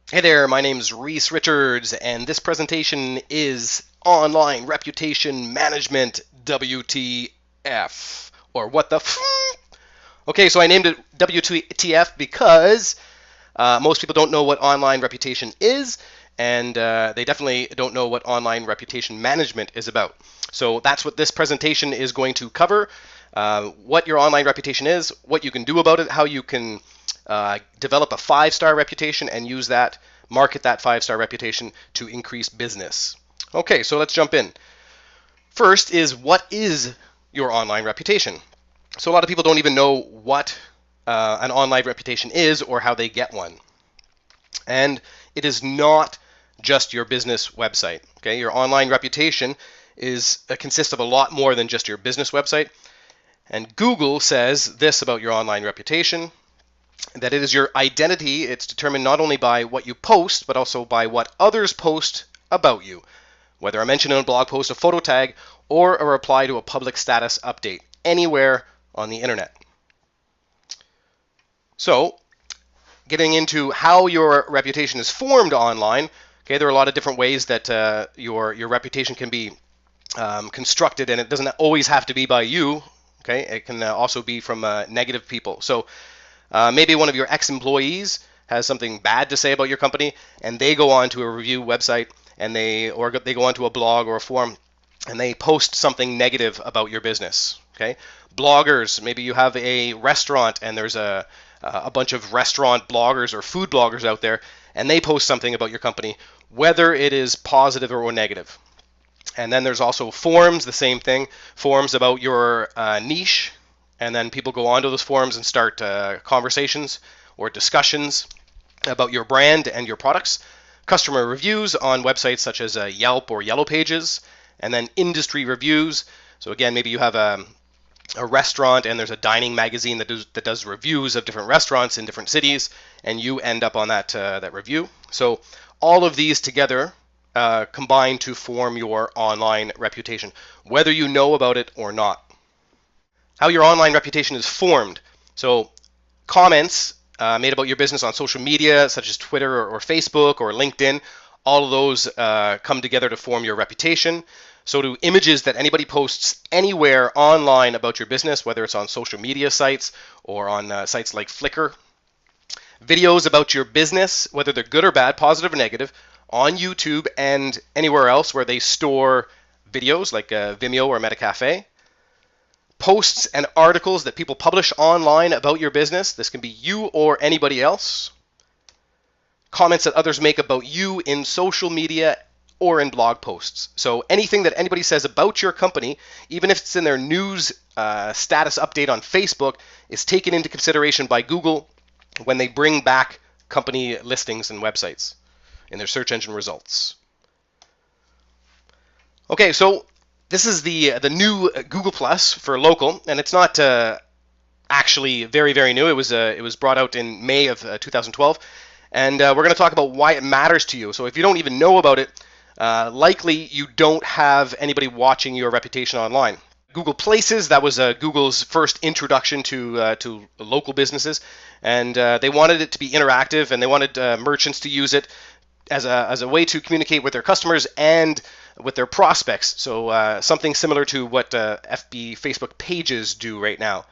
Hey there, my name's Reese Richards, and this presentation is Online Reputation Management, WTF, or what the f. Okay, so I named it WTF because most people don't know what online reputation is, and they definitely don't know what online reputation management is about. So that's what this presentation is going to cover, what your online reputation is, what you can do about it, how you can develop a 5-star reputation and use that, market that 5-star reputation to increase business. Okay, so let's jump in. First is, what is your online reputation? So a lot of people don't even know what an online reputation is or how they get one. And it is not just your business website. Okay, your online reputation consists of a lot more than just your business website. And Google says this about your online reputation, that it is your identity. It's determined not only by what you post, but also by what others post about you, whether I mention in a blog post, a photo tag, or a reply to a public status update anywhere on the internet. So, getting into how your reputation is formed online, okay, there are a lot of different ways that your reputation can be constructed, and it doesn't always have to be by you. Okay, it can also be from negative people. So maybe one of your ex-employees has something bad to say about your company, and they go on to a review website, and they go onto a blog or a forum, and they post something negative about your business. Okay, bloggers. Maybe you have a restaurant, and there's a bunch of restaurant bloggers or food bloggers out there, and they post something about your company, whether it is positive or negative. And then there's also forums, the same thing, forums about your niche, and then people go onto those forums and start conversations or discussions about your brand and your products. Customer reviews on websites such as Yelp or Yellow Pages, and then industry reviews. So again, maybe you have a restaurant and there's a dining magazine that does reviews of different restaurants in different cities, and you end up on that review. So all of these together combine to form your online reputation, whether you know about it or not. How your online reputation is formed. So comments made about your business on social media, such as Twitter or Facebook or LinkedIn, all of those come together to form your reputation. So do images that anybody posts anywhere online about your business, whether it's on social media sites or on sites like Flickr. Videos about your business, whether they're good or bad, positive or negative, on YouTube and anywhere else where they store videos like Vimeo or Metacafe. Posts and articles that people publish online about your business. This can be you or anybody else. Comments that others make about you in social media or in blog posts. So anything that anybody says about your company, even if it's in their news status update on Facebook, is taken into consideration by Google when they bring back company listings and websites in their search engine results. Okay, so this is the new Google Plus for local, and it's not actually very, very new. It was brought out in May of 2012, and we're going to talk about why it matters to you. So if you don't even know about it, likely you don't have anybody watching your reputation online. Google Places, that was Google's first introduction to local businesses, and they wanted it to be interactive, and they wanted merchants to use it as a way to communicate with their customers and with their prospects. So something similar to what FB Facebook pages do right now.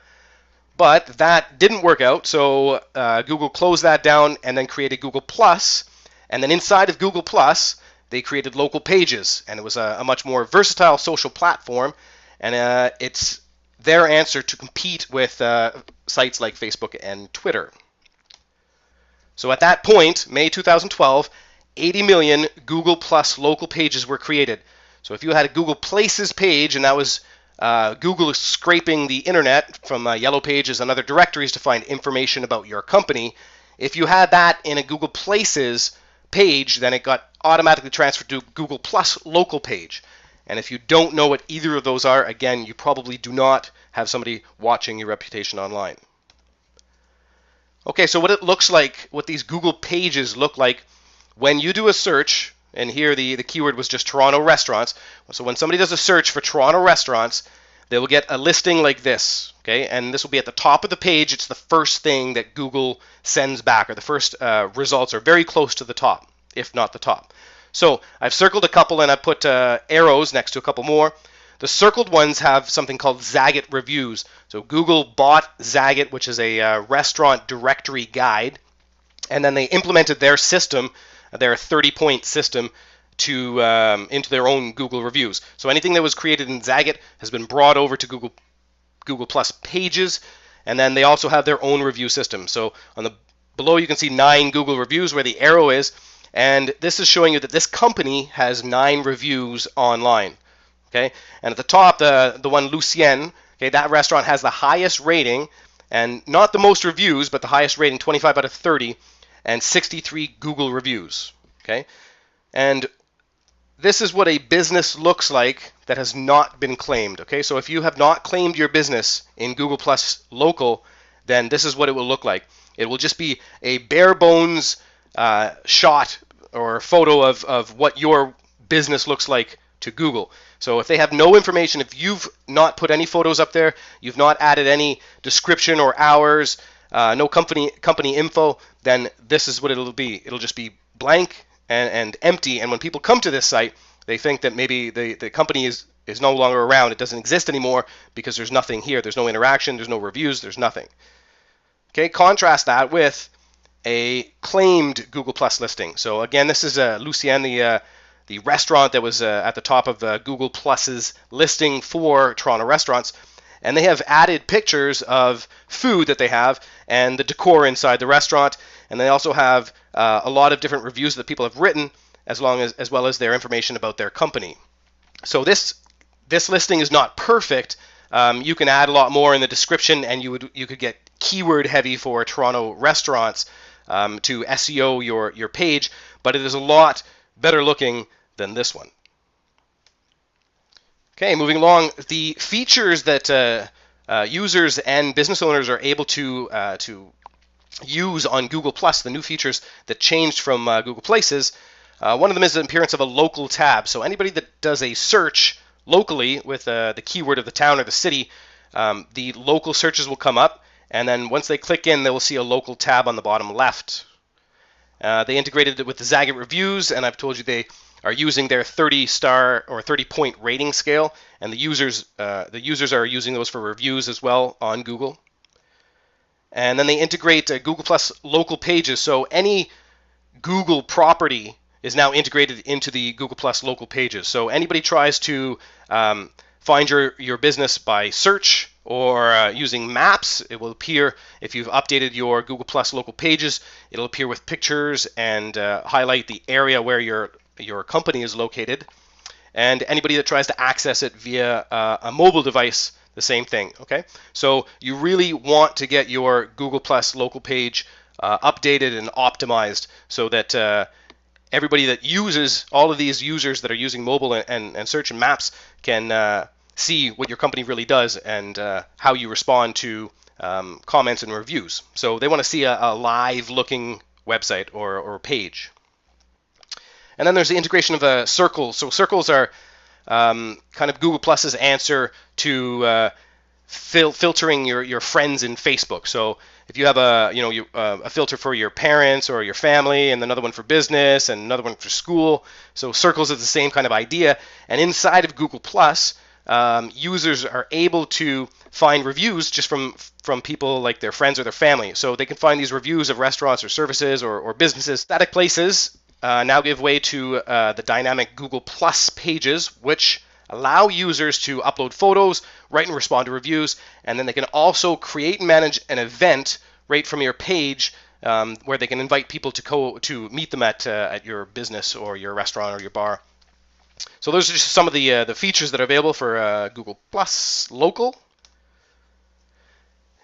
But that didn't work out, so Google closed that down and then created Google Plus, and then inside of Google Plus they created local pages, and it was a much more versatile social platform, and it's their answer to compete with sites like Facebook and Twitter. So at that point, May 2012, 80 million Google Plus local pages were created. So if you had a Google Places page, and that was Google scraping the internet from Yellow Pages and other directories to find information about your company, if you had that in a Google Places page, then it got automatically transferred to Google Plus local page. And if you don't know what either of those are, again, you probably do not have somebody watching your reputation online. Okay, so what it looks like, what these Google pages look like when you do a search, and here the keyword was just Toronto restaurants. So when somebody does a search for Toronto restaurants, they will get a listing like this, okay? And this will be at the top of the page. It's the first thing that Google sends back, or the first results are very close to the top, if not the top. So I've circled a couple and I put arrows next to a couple more. The circled ones have something called Zagat reviews. So Google bought Zagat, which is a restaurant directory guide, and then they implemented their system, their 30-point system, to into their own Google reviews. So anything that was created in Zagat has been brought over to Google Plus pages, and then they also have their own review system. So on the below you can see 9 Google reviews where the arrow is, and this is showing you that this company has 9 reviews online. Okay, and at the top, the one Lucien, okay, that restaurant has the highest rating, and not the most reviews, but the highest rating, 25 out of 30, and 63 Google reviews. Okay, and this is what a business looks like that has not been claimed. Okay, so if you have not claimed your business in Google Plus Local, then this is what it will look like. It will just be a bare bones shot or photo of what your business looks like to Google. So if they have no information, if you've not put any photos up there, you've not added any description or hours, no company info, then this is what it'll be. It'll just be blank and empty. And when people come to this site, they think that maybe the company is no longer around. It doesn't exist anymore because there's nothing here. There's no interaction. There's no reviews. There's nothing. Okay, contrast that with a claimed Google Plus listing. So again, this is Lucien, the restaurant that was at the top of Google Plus's listing for Toronto restaurants, and they have added pictures of food that they have and the decor inside the restaurant, and they also have a lot of different reviews that people have written, as well as their information about their company. So this listing is not perfect. You can add a lot more in the description, and you could get keyword heavy for Toronto restaurants to SEO your page, but it is a lot better looking than this one. Okay, moving along, the features that users and business owners are able to use on Google Plus, the new features that changed from Google Places. One of them is the appearance of a local tab. So anybody that does a search locally with the keyword of the town or the city, the local searches will come up, and then once they click in, they will see a local tab on the bottom left. They integrated it with the Zagat reviews, and I've told you they are using their 30-star or 30-point rating scale, and the users are using those for reviews as well on Google. And then they integrate Google Plus local pages, so any Google property is now integrated into the Google Plus local pages. So anybody tries to find your business by search or using maps, it will appear, if you've updated your Google Plus local pages, it'll appear with pictures and highlight the area where your company is located. And anybody that tries to access it via a mobile device, the same thing. Okay, so you really want to get your Google Plus local page updated and optimized so that everybody that uses, all of these users that are using mobile and search and maps can see what your company really does and how you respond to comments and reviews. So they want to see a live looking website or page. And then there's the integration of circles. So circles are kind of Google Plus's answer to filtering your friends in Facebook. So if you have a filter for your parents or your family, and another one for business, and another one for school, so circles is the same kind of idea. And inside of Google Plus, users are able to find reviews just from people like their friends or their family. So they can find these reviews of restaurants or services or businesses. Static places now give way to the dynamic Google Plus pages, which allow users to upload photos, write and respond to reviews, and then they can also create and manage an event right from your page where they can invite people to meet them at your business or your restaurant or your bar. So those are just some of the features that are available for Google Plus Local.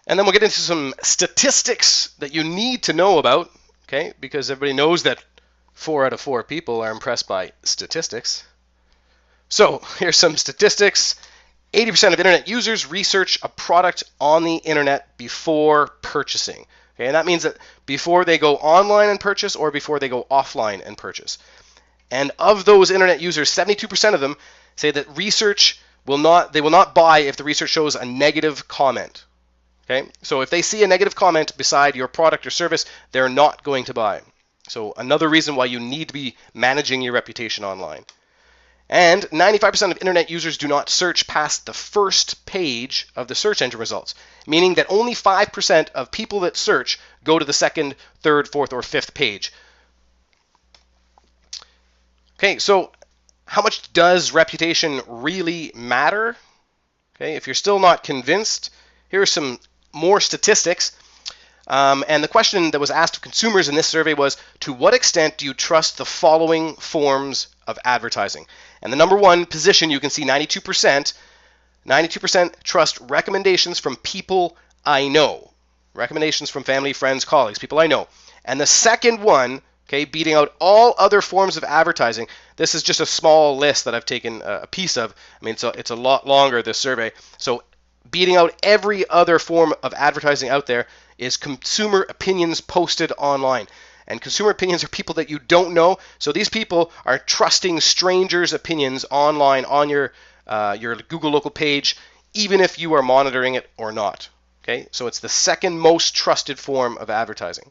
And then we'll get into some statistics that you need to know about, okay? Because everybody knows that 4 out of 4 people are impressed by statistics. So here's some statistics. 80% of internet users research a product on the internet before purchasing. Okay, and that means that before they go online and purchase or before they go offline and purchase. And of those internet users, 72% of them say that research they will not buy if the research shows a negative comment. Okay, so if they see a negative comment beside your product or service, they're not going to buy. So another reason why you need to be managing your reputation online. And 95% of internet users do not search past the first page of the search engine results, meaning that only 5% of people that search go to the second, third, fourth, or fifth page. Okay, so how much does reputation really matter? Okay, if you're still not convinced, here are some more statistics. And the question that was asked of consumers in this survey was, to what extent do you trust the following forms of advertising? And the number one position, you can see 92%. 92% trust recommendations from people I know. Recommendations from family, friends, colleagues, people I know. And the second one, okay, beating out all other forms of advertising. This is just a small list that I've taken a piece of. I mean, it's a lot longer, this survey. So beating out every other form of advertising out there is consumer opinions posted online. And consumer opinions are people that you don't know. So these people are trusting strangers' opinions online on your Google local page, even if you are monitoring it or not. Okay, so it's the second most trusted form of advertising.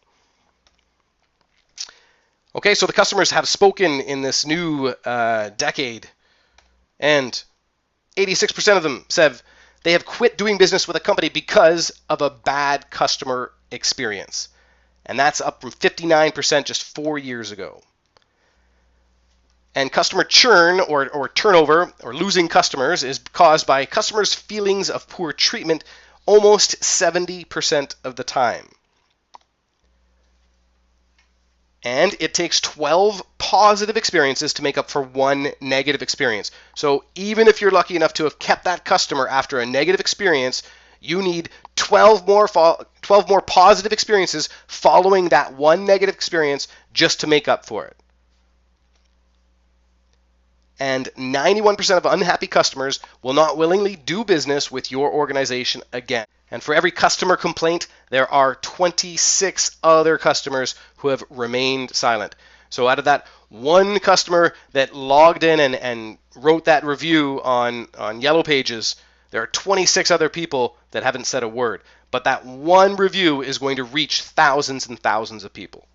Okay, so the customers have spoken in this new decade, and 86% of them said they have quit doing business with a company because of a bad customer experience. And that's up from 59% just 4 years ago. And customer churn or turnover or losing customers is caused by customers' feelings of poor treatment almost 70% of the time. And it takes 12 positive experiences to make up for one negative experience. So even if you're lucky enough to have kept that customer after a negative experience, you need 12 more positive experiences following that one negative experience just to make up for it. And 91% of unhappy customers will not willingly do business with your organization again. And for every customer complaint, there are 26 other customers who have remained silent. So out of that one customer that logged in and wrote that review on Yellow Pages, there are 26 other people that haven't said a word. But that one review is going to reach thousands and thousands of people.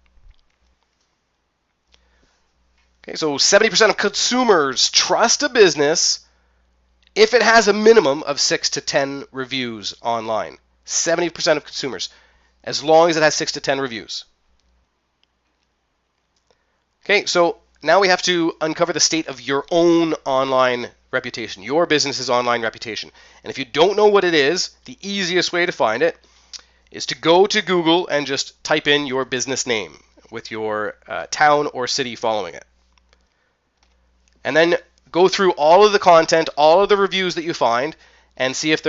Okay, so 70% of consumers trust a business if it has a minimum of 6 to 10 reviews online. 70% of consumers, as long as it has 6 to 10 reviews. Okay, so now we have to uncover the state of your own online reputation, your business's online reputation. And if you don't know what it is, the easiest way to find it is to go to Google and just type in your business name with your town or city following it. And then go through all of the content, all of the reviews that you find, and see if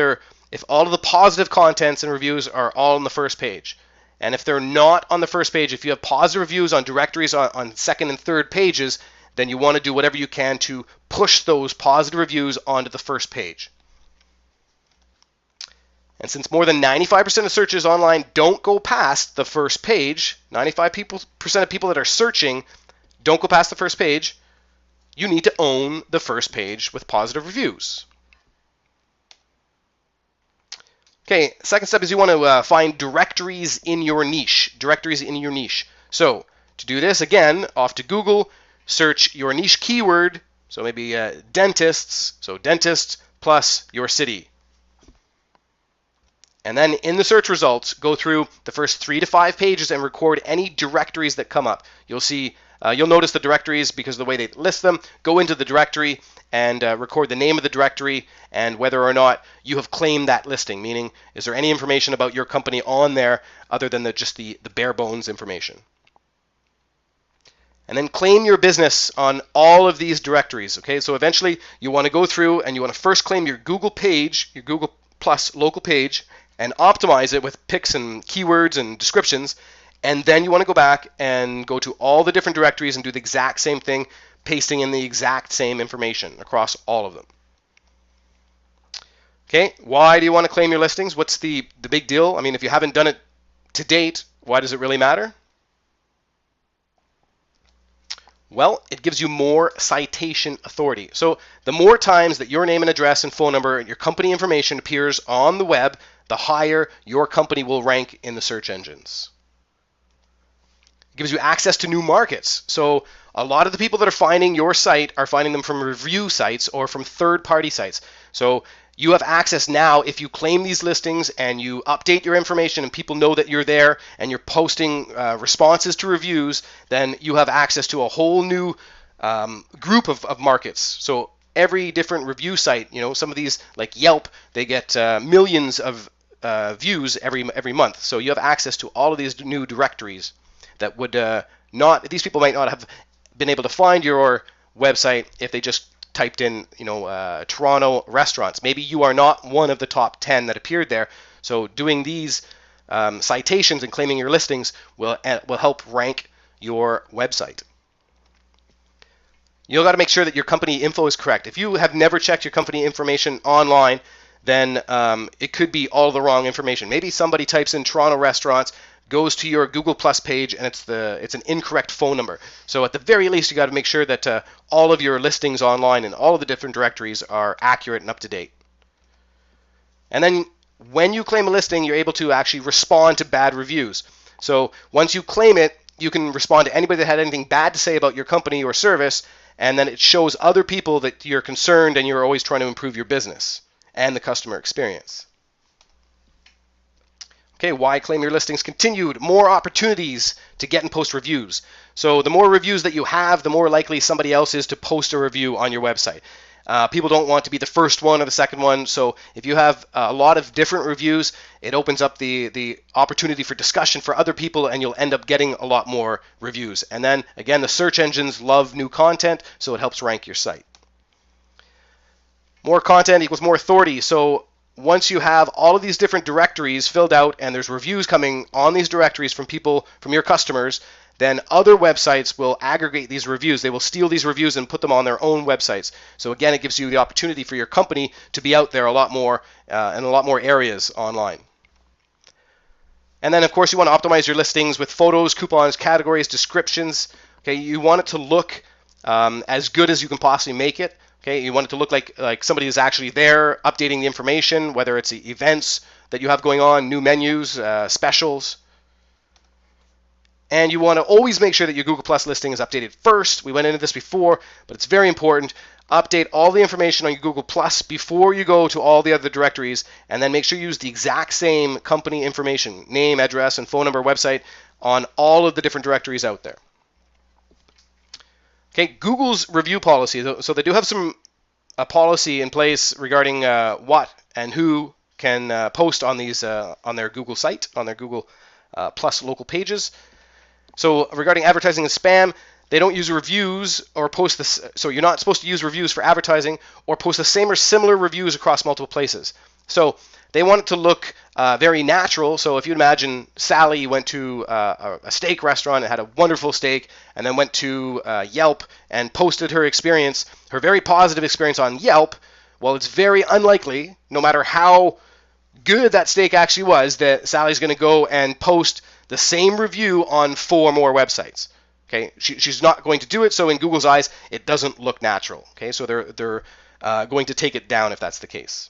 all of the positive contents and reviews are all on the first page. And if they're not on the first page, if you have positive reviews on directories on second and third pages, then you want to do whatever you can to push those positive reviews onto the first page. And since more than 95% of searches online don't go past the first page, 95% of people that are searching don't go past the first page, you need to own the first page with positive reviews. Okay, second step is you want to find directories in your niche. Directories in your niche. So to do this, again, off to Google, search your niche keyword. So maybe dentists. So dentists plus your city. And then in the search results, go through the first 3 to 5 pages and record any directories that come up. You'll see. You'll notice the directories because of the way they list them. Go into the directory and record the name of the directory and whether or not you have claimed that listing, meaning is there any information about your company on there other than just the bare bones information. And then claim your business on all of these directories. Okay, so eventually you want to go through and you want to first claim your Google page, your Google Plus local page, and optimize it with picks and keywords and descriptions. And then you want to go back and go to all the different directories and do the exact same thing, pasting in the exact same information across all of them. Okay, why do you want to claim your listings? What's the big deal? I mean, if you haven't done it to date, why does it really matter? Well, it gives you more citation authority. So the more times that your name and address and phone number and your company information appears on the web, the higher your company will rank in the search engines. It gives you access to new markets. So a lot of the people that are finding your site are finding them from review sites or from third-party sites. So you have access now if you claim these listings and you update your information and people know that you're there and you're posting responses to reviews, then you have access to a whole new group of markets. So every different review site, some of these like Yelp, they get millions of views every month. So you have access to all of these new directories that would these people might not have been able to find your website if they just typed in, Toronto restaurants. Maybe you are not one of the top 10 that appeared there. So doing these citations and claiming your listings will help rank your website. You've got to make sure that your company info is correct. If you have never checked your company information online, then it could be all the wrong information. Maybe somebody types in Toronto restaurants, goes to your Google Plus page, and it's an incorrect phone number. So at the very least, you got to make sure that all of your listings online and all of the different directories are accurate and up to date. And then when you claim a listing, you're able to actually respond to bad reviews. So once you claim it, you can respond to anybody that had anything bad to say about your company or service, and then it shows other people that you're concerned and you're always trying to improve your business and the customer experience. Okay, why claim your listings continued? More opportunities to get and post reviews. So the more reviews that you have, the more likely somebody else is to post a review on your website. People don't want to be the first one or the second one. So if you have a lot of different reviews, it opens up the opportunity for discussion for other people, and you'll end up getting a lot more reviews. And then again, the search engines love new content, so it helps rank your site. More content equals more authority. So once you have all of these different directories filled out and there's reviews coming on these directories from people, from your customers, then other websites will aggregate these reviews. They will steal these reviews and put them on their own websites. So again, it gives you the opportunity for your company to be out there a lot more in a lot more areas online. And then, of course, you want to optimize your listings with photos, coupons, categories, descriptions. Okay, you want it to look as good as you can possibly make it. Okay, you want it to look like somebody is actually there updating the information, whether it's the events that you have going on, new menus, specials. And you want to always make sure that your Google Plus listing is updated first. We went into this before, but it's very important. Update all the information on your Google Plus before you go to all the other directories, and then make sure you use the exact same company information, name, address, and phone number, website, on all of the different directories out there. Okay, Google's review policy. So they do have a policy in place regarding what and who can post on these on their Google site, on their Google Plus local pages. So regarding advertising and spam, they don't use reviews or post this. So you're not supposed to use reviews for advertising or post the same or similar reviews across multiple places. So they want it to look very natural. So if you imagine Sally went to a steak restaurant and had a wonderful steak, and then went to Yelp and posted her experience, her very positive experience on Yelp, well, it's very unlikely, no matter how good that steak actually was, that Sally's going to go and post the same review on 4 more websites. Okay, she's not going to do it. So in Google's eyes, it doesn't look natural. Okay, so they're going to take it down if that's the case.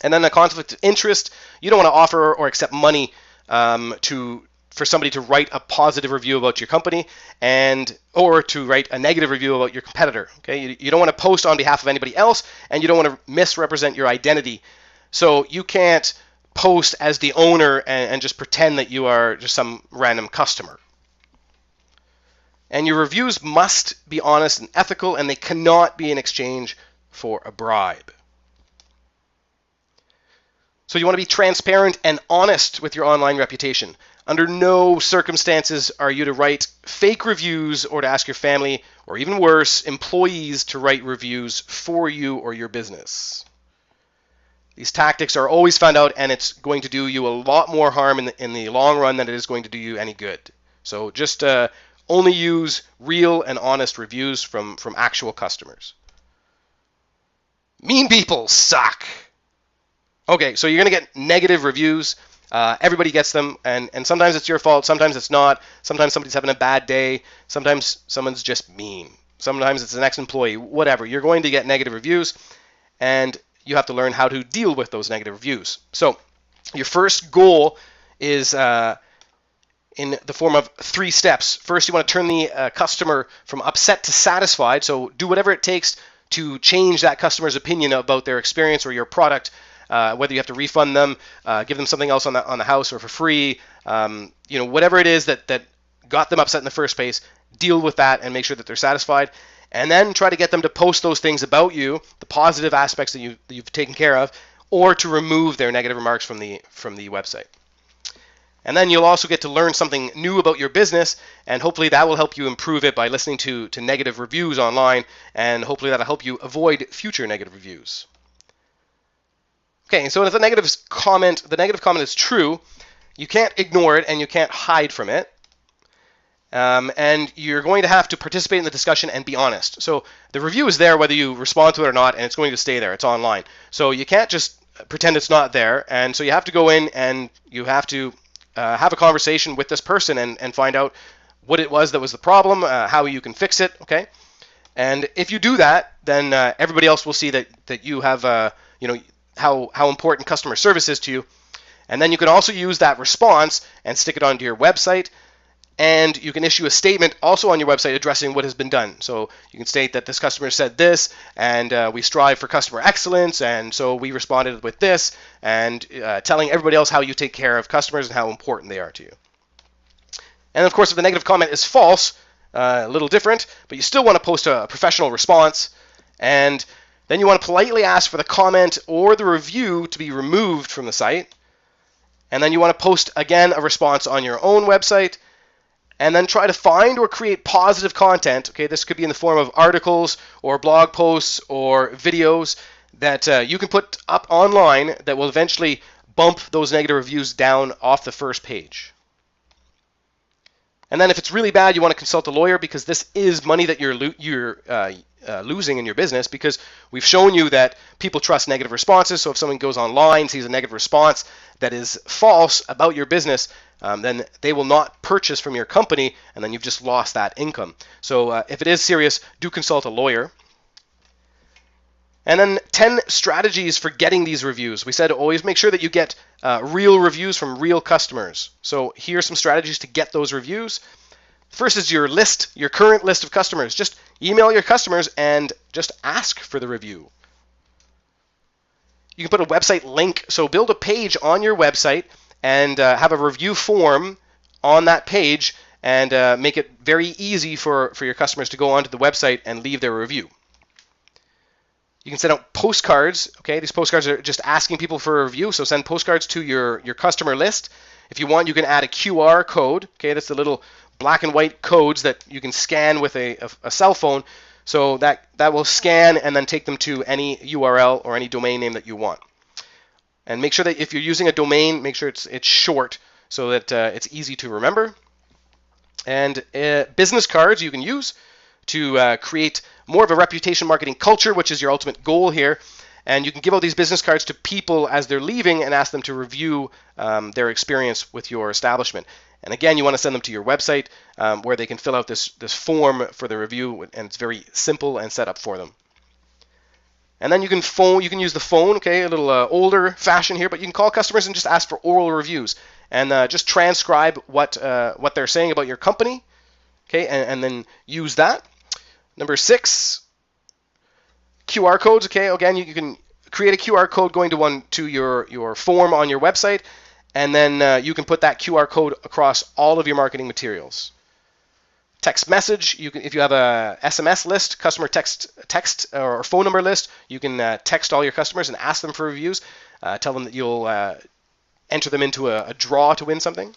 And then the conflict of interest, you don't want to offer or accept money for somebody to write a positive review about your company or to write a negative review about your competitor. Okay, you don't want to post on behalf of anybody else, and you don't want to misrepresent your identity. So you can't post as the owner and just pretend that you are just some random customer. And your reviews must be honest and ethical, and they cannot be in exchange for a bribe. So you want to be transparent and honest with your online reputation. Under no circumstances are you to write fake reviews or to ask your family, or even worse, employees to write reviews for you or your business. These tactics are always found out, and it's going to do you a lot more harm in the long run than it is going to do you any good. So just only use real and honest reviews from actual customers. Mean people suck. Okay, so you're going to get negative reviews. Everybody gets them, and sometimes it's your fault, sometimes it's not. Sometimes somebody's having a bad day. Sometimes someone's just mean. Sometimes it's an ex-employee. Whatever. You're going to get negative reviews, and you have to learn how to deal with those negative reviews. So your first goal is in the form of 3 steps. First, you want to turn the customer from upset to satisfied. So do whatever it takes to change that customer's opinion about their experience or your product. Whether you have to refund them, give them something else on the house or for free, whatever it is that got them upset in the first place, deal with that and make sure that they're satisfied. And then try to get them to post those things about you, the positive aspects that you've taken care of, or to remove their negative remarks from the website. And then you'll also get to learn something new about your business, and hopefully that will help you improve it by listening to negative reviews online, and hopefully that'll help you avoid future negative reviews. Okay, so if the negative comment is true, you can't ignore it and you can't hide from it. And you're going to have to participate in the discussion and be honest. So the review is there whether you respond to it or not, and it's going to stay there. It's online. So you can't just pretend it's not there. And so you have to go in and you have to have a conversation with this person and find out what it was that was the problem, how you can fix it. Okay, and if you do that, then everybody else will see that you have how important customer service is to you. And then you can also use that response and stick it onto your website. And you can issue a statement also on your website addressing what has been done. So you can state that this customer said this, and we strive for customer excellence, and so we responded with this, and telling everybody else how you take care of customers and how important they are to you. And of course, if the negative comment is false, a little different, but you still want to post a professional response, and then you want to politely ask for the comment or the review to be removed from the site. And then you want to post, again, a response on your own website. And then try to find or create positive content. Okay, this could be in the form of articles or blog posts or videos that you can put up online that will eventually bump those negative reviews down off the first page. And then if it's really bad, you want to consult a lawyer, because this is money that you're losing in your business, because we've shown you that people trust negative responses. So if someone goes online, sees a negative response that is false about your business, then they will not purchase from your company, and then you've just lost that income. So if it is serious, do consult a lawyer. And then 10 strategies for getting these reviews. We said always make sure that you get real reviews from real customers. So here are some strategies to get those reviews. First is your list, your current list of customers. Just email your customers and just ask for the review. You can put a website link. So build a page on your website and have a review form on that page, and make it very easy for your customers to go onto the website and leave their review. You can send out postcards. Okay, these postcards are just asking people for a review, so send postcards to your customer list. If you want, you can add a QR code. Okay, that's the little black and white codes that you can scan with a cell phone. So that will scan and then take them to any URL or any domain name that you want. And make sure that if you're using a domain, make sure it's short so that it's easy to remember. And business cards you can use to create more of a reputation marketing culture, which is your ultimate goal here. And you can give out these business cards to people as they're leaving and ask them to review their experience with your establishment. And again, you want to send them to your website where they can fill out this form for the review, and it's very simple and set up for them. And then you can use the phone, okay, a little older fashion here, but you can call customers and just ask for oral reviews, and just transcribe what they're saying about your company, okay, and then use that. Number 6, QR codes, okay, again, you can create a QR code going to your form on your website, and then you can put that QR code across all of your marketing materials. Text message, if you have a SMS list, customer text or phone number list, you can text all your customers and ask them for reviews. Tell them that you'll enter them into a draw to win something.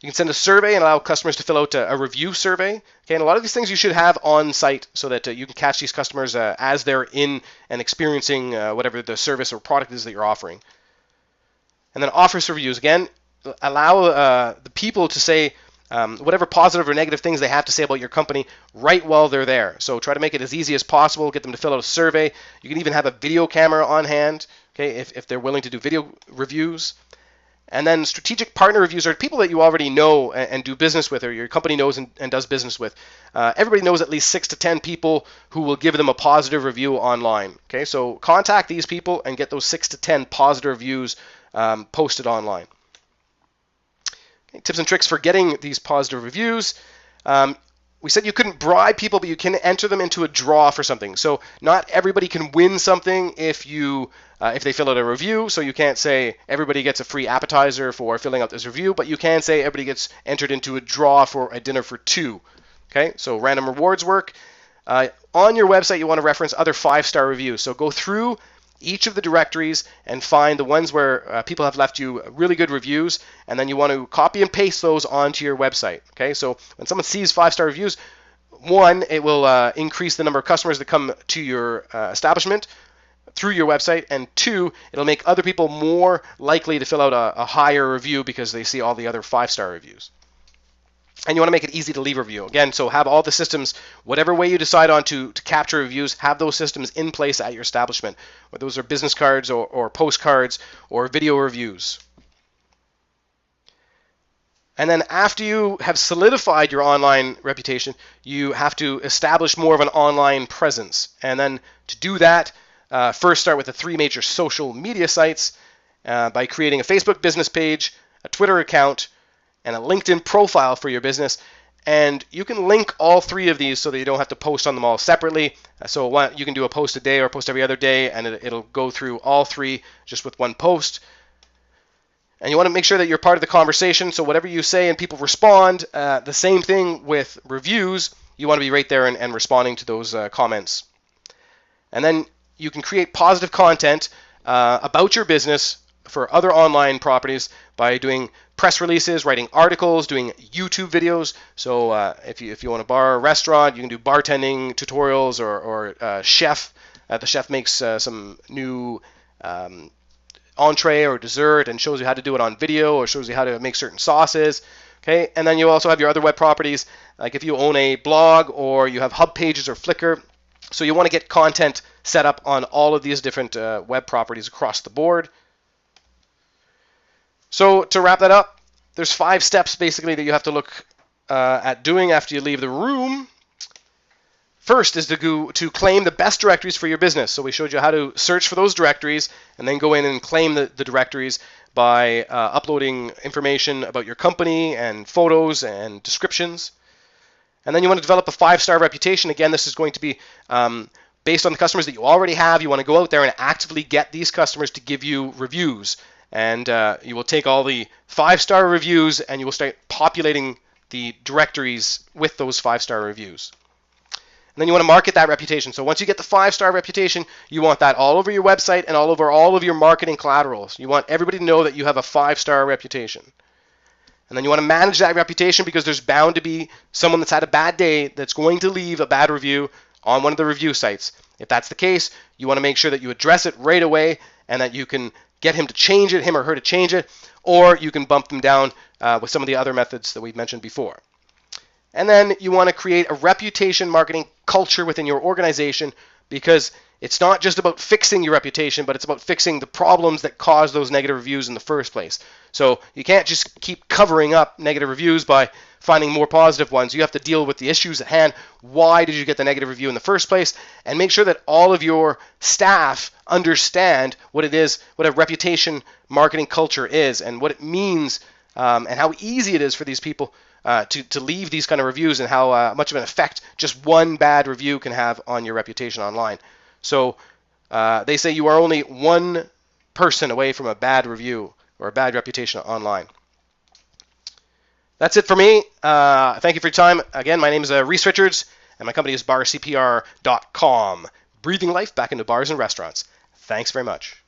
You can send a survey and allow customers to fill out a review survey. Okay, and a lot of these things you should have on site so that you can catch these customers as they're in and experiencing whatever the service or product is that you're offering. And then offers reviews. Again, allow the people to say whatever positive or negative things they have to say about your company right while they're there. So try to make it as easy as possible. Get them to fill out a survey. You can even have a video camera on hand, okay, if they're willing to do video reviews. And then strategic partner reviews are people that you already know and do business with, or your company knows and does business with. Everybody knows at least 6 to 10 people who will give them a positive review online. Okay, so contact these people and get those 6 to 10 positive reviews posted online. Okay, tips and tricks for getting these positive reviews. We said you couldn't bribe people, but you can enter them into a draw for something. So not everybody can win something if they fill out a review. So you can't say everybody gets a free appetizer for filling out this review, but you can say everybody gets entered into a draw for a dinner for 2. Okay, so random rewards work. On your website, you want to reference other 5-star reviews. So go through each of the directories and find the ones where people have left you really good reviews, and then you want to copy and paste those onto your website. Okay, so when someone sees 5-star reviews, 1, it will increase the number of customers that come to your establishment through your website, and 2, it'll make other people more likely to fill out a higher review because they see all the other 5-star reviews. And you want to make it easy to leave a review. Again, so have all the systems, whatever way you decide on to capture reviews, have those systems in place at your establishment. Whether those are business cards or postcards or video reviews. And then after you have solidified your online reputation, you have to establish more of an online presence. And then to do that, first start with the 3 major social media sites by creating a Facebook business page, a Twitter account, and a LinkedIn profile for your business. And you can link all 3 of these so that you don't have to post on them all separately. So you can do a post a day or post every other day, and it'll go through all 3 just with one post. And you want to make sure that you're part of the conversation. So whatever you say and people respond, the same thing with reviews. You want to be right there and responding to those comments. And then you can create positive content about your business for other online properties by doing press releases, writing articles, doing YouTube videos. So if you own a bar or restaurant, you can do bartending tutorials or chef. The chef makes some new entree or dessert and shows you how to do it on video or shows you how to make certain sauces. Okay, and then you also have your other web properties, like if you own a blog or you have hub pages or Flickr. So you want to get content set up on all of these different web properties across the board. So to wrap that up, there's 5 steps basically that you have to look at doing after you leave the room. First is to claim the best directories for your business. So we showed you how to search for those directories and then go in and claim the directories by uploading information about your company and photos and descriptions. And then you want to develop a 5-star reputation. Again, this is going to be based on the customers that you already have. You want to go out there and actively get these customers to give you reviews. And you will take all the 5-star reviews and you will start populating the directories with those 5-star reviews. And then you want to market that reputation. So once you get the 5-star reputation, you want that all over your website and all over all of your marketing collaterals. You want everybody to know that you have a 5-star reputation. And then you want to manage that reputation because there's bound to be someone that's had a bad day that's going to leave a bad review on one of the review sites. If that's the case, you want to make sure that you address it right away and that you can get him or her to change it, or you can bump them down with some of the other methods that we've mentioned before. And then you want to create a reputation marketing culture within your organization because it's not just about fixing your reputation, but it's about fixing the problems that cause those negative reviews in the first place. So you can't just keep covering up negative reviews by finding more positive ones. You have to deal with the issues at hand. Why did you get the negative review in the first place? And make sure that all of your staff understand what it is, what a reputation marketing culture is, and what it means, and how easy it is for these people to leave these kind of reviews, and how much of an effect just one bad review can have on your reputation online. So they say you are only one person away from a bad review or a bad reputation online. That's it for me. Thank you for your time. Again, my name is Reese Richards, and my company is barcpr.com. Breathing life back into bars and restaurants. Thanks very much.